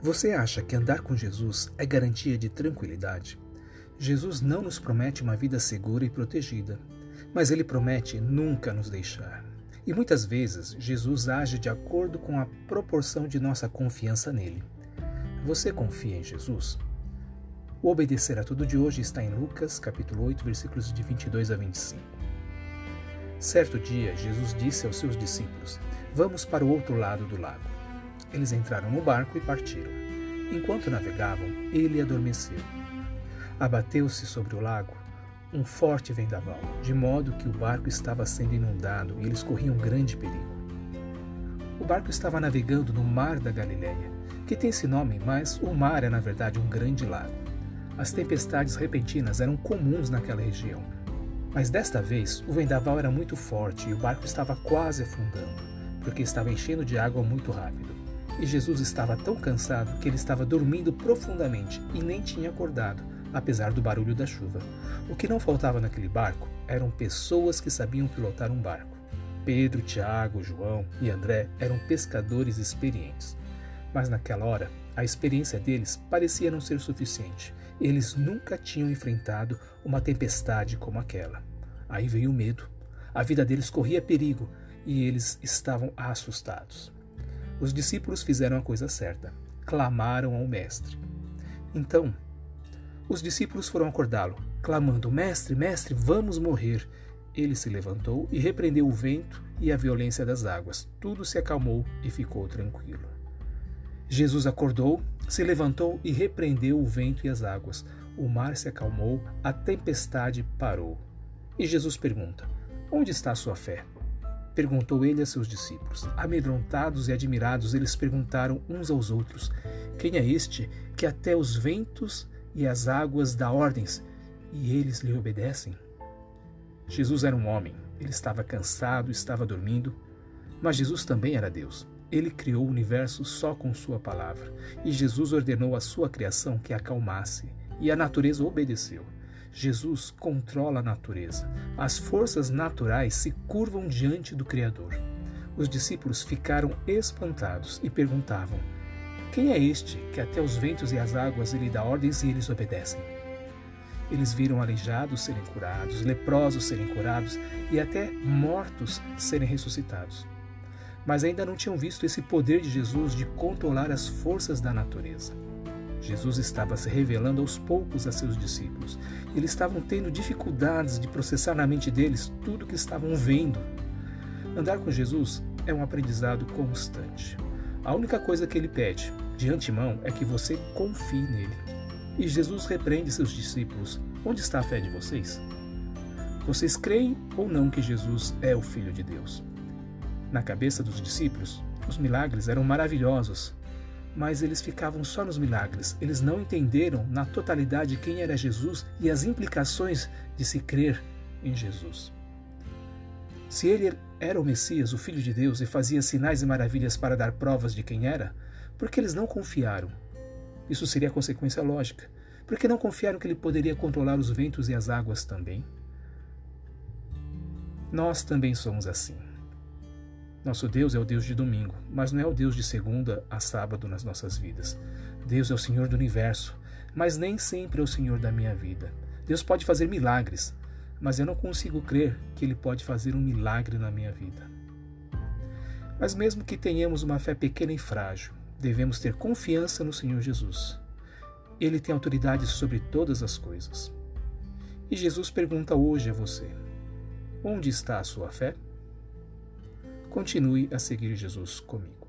Você acha que andar com Jesus é garantia de tranquilidade? Jesus não nos promete uma vida segura e protegida, mas Ele promete nunca nos deixar. E muitas vezes Jesus age de acordo com a proporção de nossa confiança nele. Você confia em Jesus? O Obedecer a Tudo de hoje está em Lucas, capítulo 8, versículos de 22 a 25. Certo dia, Jesus disse aos seus discípulos: "Vamos para o outro lado do lago." Eles entraram no barco e partiram. Enquanto navegavam, ele adormeceu. Abateu-se sobre o lago um forte vendaval, de modo que o barco estava sendo inundado e eles corriam grande perigo. O barco estava navegando no Mar da Galileia, que tem esse nome, mas o mar é na verdade um grande lago. As tempestades repentinas eram comuns naquela região, mas desta vez o vendaval era muito forte e o barco estava quase afundando, porque estava enchendo de água muito rápido. E Jesus estava tão cansado que ele estava dormindo profundamente e nem tinha acordado, apesar do barulho da chuva. O que não faltava naquele barco eram pessoas que sabiam pilotar um barco. Pedro, Tiago, João e André eram pescadores experientes. Mas naquela hora, a experiência deles parecia não ser suficiente. Eles nunca tinham enfrentado uma tempestade como aquela. Aí veio o medo. A vida deles corria perigo e eles estavam assustados. Os discípulos fizeram a coisa certa. Clamaram ao Mestre. Então, os discípulos foram acordá-lo, clamando: "Mestre, mestre, vamos morrer." Ele se levantou e repreendeu o vento e a violência das águas. Tudo se acalmou e ficou tranquilo. Jesus acordou, se levantou e repreendeu o vento e as águas. O mar se acalmou, a tempestade parou. E Jesus pergunta: "Onde está a sua fé?" Perguntou ele a seus discípulos. Amedrontados e admirados, eles perguntaram uns aos outros: "Quem é este que até os ventos e as águas dá ordens, e eles lhe obedecem?" Jesus era um homem. Ele estava cansado, estava dormindo, mas Jesus também era Deus. Ele criou o universo só com sua palavra, e Jesus ordenou à sua criação que a acalmasse, e a natureza obedeceu. Jesus controla a natureza. As forças naturais se curvam diante do Criador. Os discípulos ficaram espantados e perguntavam: "Quem é este que até os ventos e as águas lhe dá ordens e eles obedecem?" Eles viram aleijados serem curados, leprosos serem curados e até mortos serem ressuscitados. Mas ainda não tinham visto esse poder de Jesus de controlar as forças da natureza. Jesus estava se revelando aos poucos a seus discípulos. Eles estavam tendo dificuldades de processar na mente deles tudo o que estavam vendo. Andar com Jesus é um aprendizado constante. A única coisa que ele pede, de antemão, é que você confie nele. E Jesus repreende seus discípulos: "Onde está a fé de vocês? Vocês creem ou não que Jesus é o Filho de Deus?" Na cabeça dos discípulos, os milagres eram maravilhosos, mas eles ficavam só nos milagres. Eles não entenderam na totalidade quem era Jesus e as implicações de se crer em Jesus. Se ele era o Messias, o Filho de Deus, e fazia sinais e maravilhas para dar provas de quem era, por que eles não confiaram? Isso seria a consequência lógica. Por que não confiaram que ele poderia controlar os ventos e as águas também? Nós também somos assim. Nosso Deus é o Deus de domingo, mas não é o Deus de segunda a sábado nas nossas vidas. Deus é o Senhor do universo, mas nem sempre é o Senhor da minha vida. Deus pode fazer milagres, mas eu não consigo crer que Ele pode fazer um milagre na minha vida. Mas mesmo que tenhamos uma fé pequena e frágil, devemos ter confiança no Senhor Jesus. Ele tem autoridade sobre todas as coisas. E Jesus pergunta hoje a você: onde está a sua fé? Continue a seguir Jesus comigo.